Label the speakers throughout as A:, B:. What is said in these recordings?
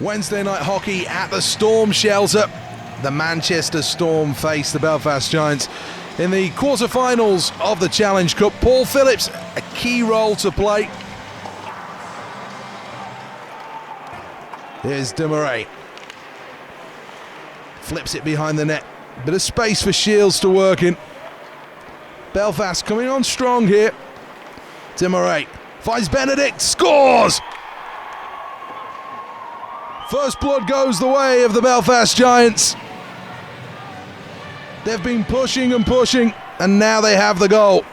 A: Wednesday night hockey at the Storm Shelter. The Manchester Storm face the Belfast Giants in the quarterfinals of the Challenge Cup. Paul Phillips, a key role to play. Here's Demarais. Flips it behind the net. Bit of space for Shields to work in. Belfast coming on strong here. Demarais finds Benedict, scores! First blood goes the way of the Belfast Giants. They've been pushing and pushing, and now they have the goal.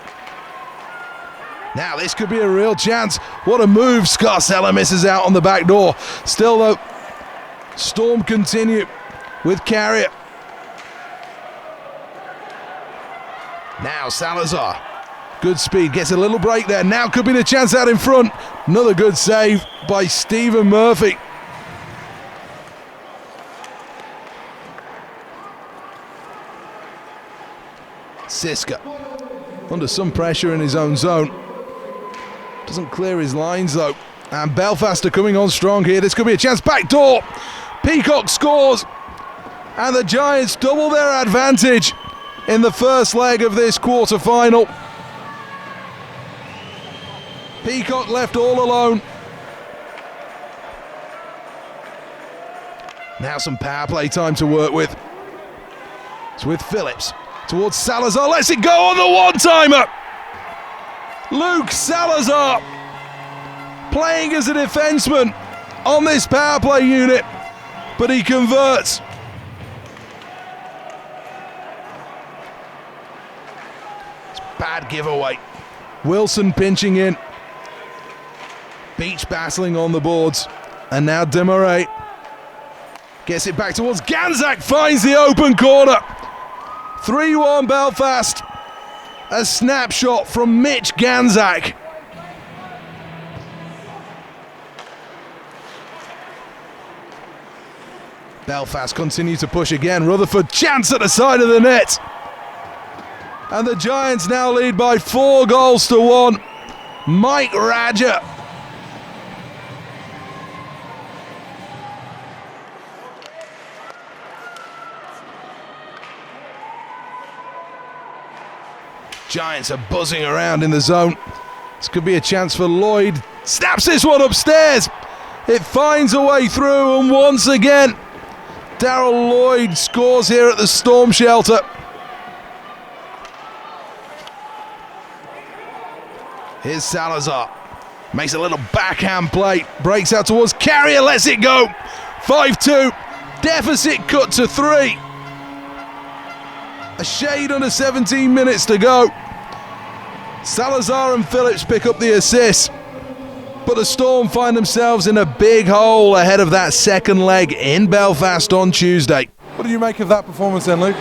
A: Now this could be a real chance. What a move. Scarcella misses out on the back door. Still though, Storm continue with Carrier. Now Salazar. Good speed, gets a little break there. Now could be the chance out in front. Another good save by Stephen Murphy. Siska under some pressure in his own zone. Doesn't clear his lines though. And Belfast are coming on strong here. This could be a chance. Back door. Peacock scores. And the Giants double their advantage in the first leg of this quarter-final. Peacock left all alone. Now some power play time to work with. It's with Phillips. Towards Salazar, lets it go on the one-timer! Luke Salazar playing as a defenseman on this power play unit, but he converts. It's a bad giveaway. Wilson pinching in. Beach battling on the boards. And now Demarais gets it back towards Ganzak, finds the open corner. 3-1 Belfast. A snapshot from Mitch Ganzak. Belfast continue to push again. Rutherford, chance at the side of the net. And the Giants now lead by 4-1. Mike Radger. Giants are buzzing around in the zone. This could be a chance for Lloyd. Snaps this one upstairs. It finds a way through, and once again, Darryl Lloyd scores here at the Storm Shelter. Here's Salazar. Makes a little backhand play. Breaks out towards Carrier, lets it go. 5-2. Deficit cut to 3. A shade under 17 minutes to go. Salazar and Phillips pick up the assist, but the Storm find themselves in a big hole ahead of that second leg in Belfast on Tuesday.
B: What do you make of that performance then, Luke?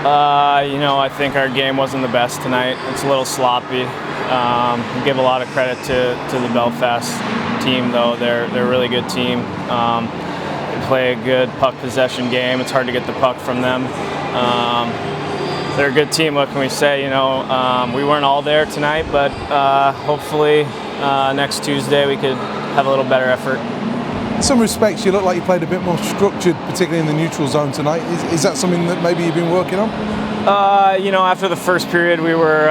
C: I think our game wasn't the best tonight. It's a little sloppy. We give a lot of credit to the Belfast team, though. They're a really good team. They play a good puck possession game. It's hard to get the puck from them. They're a good team. What can we say? We weren't all there tonight, but hopefully next Tuesday we could have a little better effort.
B: In some respects, you look like you played a bit more structured, particularly in the neutral zone tonight. Is that something that maybe you've been working on?
C: After the first period, we were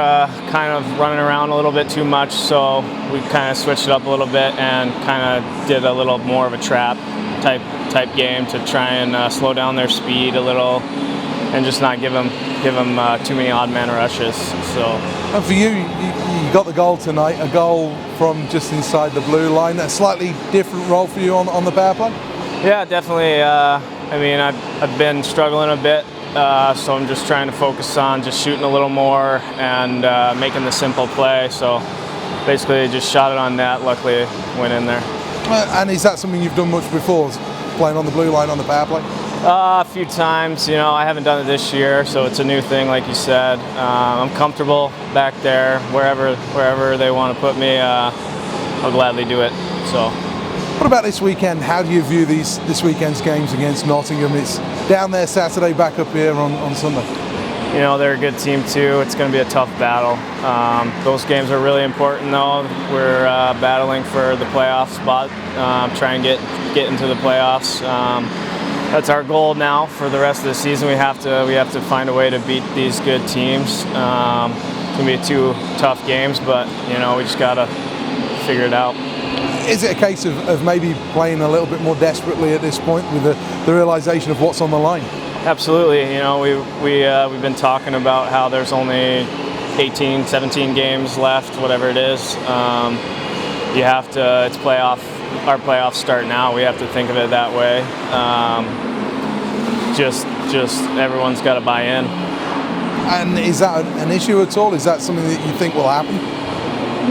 C: kind of running around a little bit too much, so we kind of switched it up a little bit and kind of did a little more of a trap type game to try and slow down their speed a little and just not give them too many odd man rushes. So.
B: And for you got the goal tonight, a goal from just inside the blue line. A slightly different role for you on the power play?
C: Yeah, definitely. I've been struggling a bit, so I'm just trying to focus on just shooting a little more and making the simple play. So basically just shot it on net, luckily it went in there.
B: And is that something you've done much before, playing on the blue line on the power play?
C: A few times, I haven't done it this year, so it's a new thing, like you said. I'm comfortable back there, wherever they want to put me. I'll gladly do it. So.
B: What about this weekend? How do you view this weekend's games against Nottingham? It's down there Saturday, back up here on Sunday.
C: they're a good team too. It's going to be a tough battle. Those games are really important though. We're battling for the playoff spot, try and get into the playoffs. That's our goal now for the rest of the season. We have to find a way to beat these good teams. It's going to be 2 tough games, but we just got to figure it out.
B: Is it a case of maybe playing a little bit more desperately at this point with the realization of what's on the line?
C: Absolutely. We've been talking about how there's only 18, 17 games left, whatever it is. You have to. It's playoff. Our playoffs start now. We have to think of it that way. Just everyone's got to buy in.
B: And is that an issue at all? Is that something that you think will happen?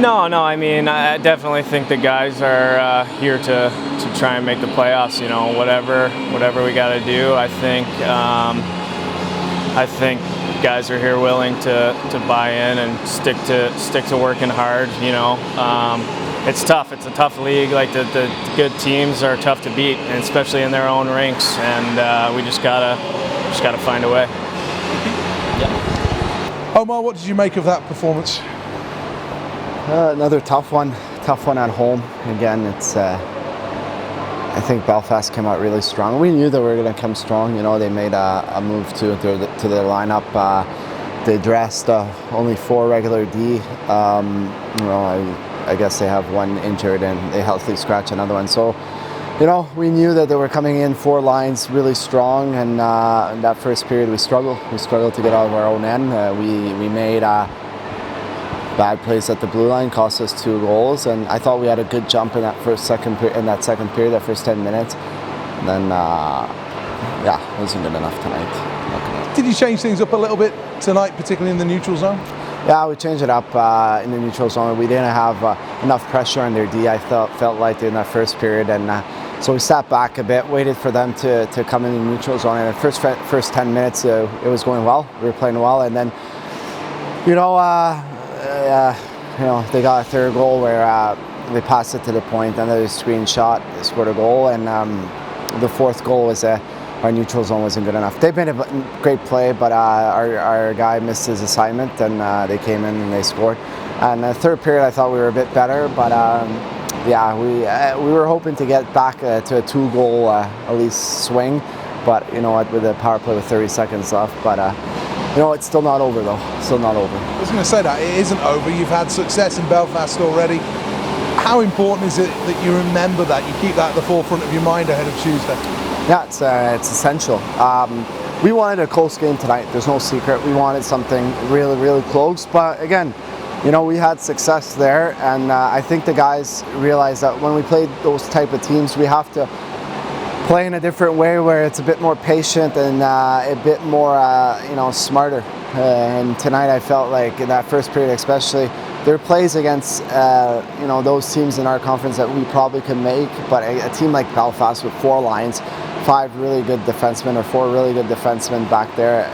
C: No. I mean, I definitely think the guys are here to try and make the playoffs. Whatever we got to do. I think guys are here willing to buy in and stick to working hard. It's tough. It's a tough league. Like the good teams are tough to beat, and especially in their own rinks. And we just gotta find a way. Yeah.
B: Omar, what did you make of that performance?
D: Another tough one at home. Again, it's. I think Belfast came out really strong. We knew they were going to come strong. They made a move to their lineup. They dressed only 4 regular D. I guess they have 1 injured and they healthily scratch another one. So, we knew that they were coming in 4 lines really strong. And in that first period, we struggled. We struggled to get out of our own end. We made bad plays at the blue line, cost us 2 goals. And I thought we had a good jump in that second period, that first 10 minutes. And then, it wasn't good enough tonight.
B: Did you change things up a little bit tonight, particularly in the neutral zone?
D: Yeah, we changed it up in the neutral zone. We didn't have enough pressure on their D, I felt like, in that first period. And so we sat back a bit, waited for them to come in the neutral zone. And the first 10 minutes, it was going well. We were playing well. And then, they got a third goal where they passed it to the point, another screen shot, they scored a goal. And the fourth goal was our neutral zone wasn't good enough. They made a great play, but our guy missed his assignment, and they came in and they scored. And the third period, I thought we were a bit better, but we were hoping to get back to a 2-goal at least swing. But with a power play with 30 seconds left. But it's still not over though. Still not over.
B: I was going to say that it isn't over. You've had success in Belfast already. How important is it that you remember that, you keep that at the forefront of your mind ahead of Tuesday?
D: Yeah, it's essential. We wanted a close game tonight. There's no secret. We wanted something really, really close. But again, we had success there, and I think the guys realized that when we played those type of teams, we have to play in a different way where it's a bit more patient and a bit more, smarter. And tonight I felt like in that first period especially, there are plays against, those teams in our conference that we probably could make, but a team like Belfast with 4 lines, 5 really good defensemen or 4 really good defensemen back there,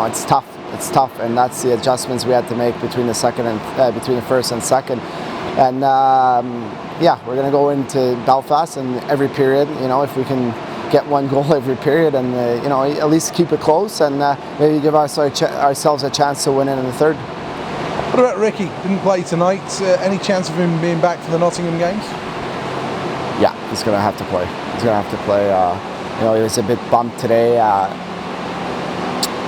D: it's tough. It's tough, and that's the adjustments we had to make between the first and second. And we're going to go into Belfast and every period, if we can get 1 goal every period and, at least keep it close and maybe give ourselves a chance to win it in the third.
B: What about Ricky? Didn't play tonight. Any chance of him being back for the Nottingham games?
D: Yeah, he's going to have to play. He was a bit bumped today.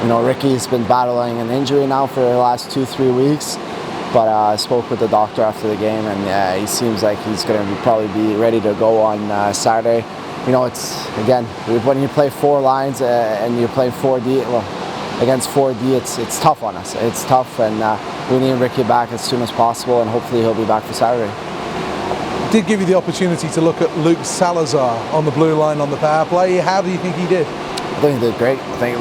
D: Ricky's been battling an injury now for the last 2-3 weeks. But I spoke with the doctor after the game, and he seems like he's going to probably be ready to go on Saturday. It's, again, when you play 4 lines and you play 4D, against 4D, it's tough on us. It's tough, and we need Ricky back as soon as possible, and hopefully he'll be back for Saturday.
B: Did give you the opportunity to look at Luke Salazar on the blue line on the power play. How do you think he did?
D: I think he did great. I think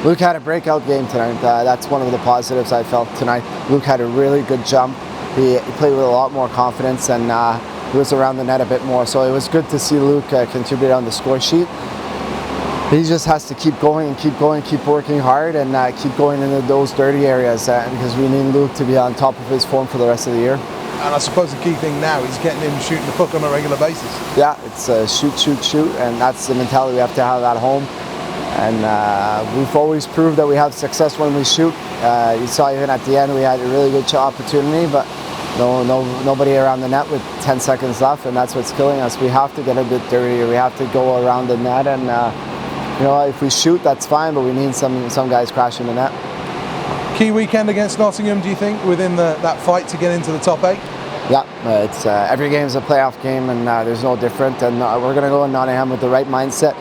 D: Luke had a breakout game tonight. That's one of the positives I felt tonight. Luke had a really good jump. He played with a lot more confidence, and he was around the net a bit more. So it was good to see Luke contribute on the score sheet. He just has to keep going and keep working hard, and keep going into those dirty areas because we need Luke to be on top of his form for the rest of the year.
B: And I suppose the key thing now is getting him shooting the puck on a regular basis.
D: Yeah, it's shoot, and that's the mentality we have to have at home. And we've always proved that we have success when we shoot. You saw even at the end we had a really good opportunity, but nobody around the net with 10 seconds left, and that's what's killing us. We have to get a bit dirtier. We have to go around the net, and if we shoot, that's fine, but we need some guys crashing the net.
B: Key weekend against Nottingham, do you think, within that fight to get into the top 8?
D: Yeah, it's every game is a playoff game, and there's no different. And we're going to go in Nottingham with the right mindset,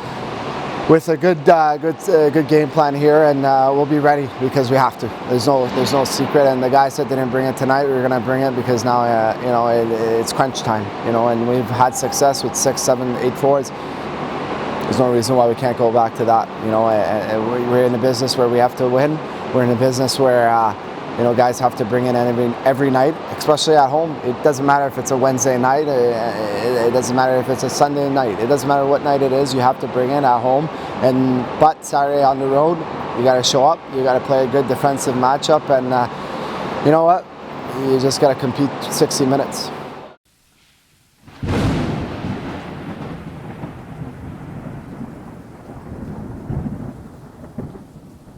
D: with a good game plan here, and we'll be ready because we have to. There's no secret. And the guys that didn't bring it tonight, we're going to bring it because now it's crunch time. And we've had success with 6, 7, 8 forwards. There's no reason why we can't go back to that. We're in a business where we have to win. We're in a business where guys have to bring in every night, especially at home. It doesn't matter if it's a Wednesday night. It doesn't matter if it's a Sunday night. It doesn't matter what night it is. You have to bring in at home. But Saturday on the road, you got to show up. You got to play a good defensive matchup, and you know what? You just got to compete 60 minutes.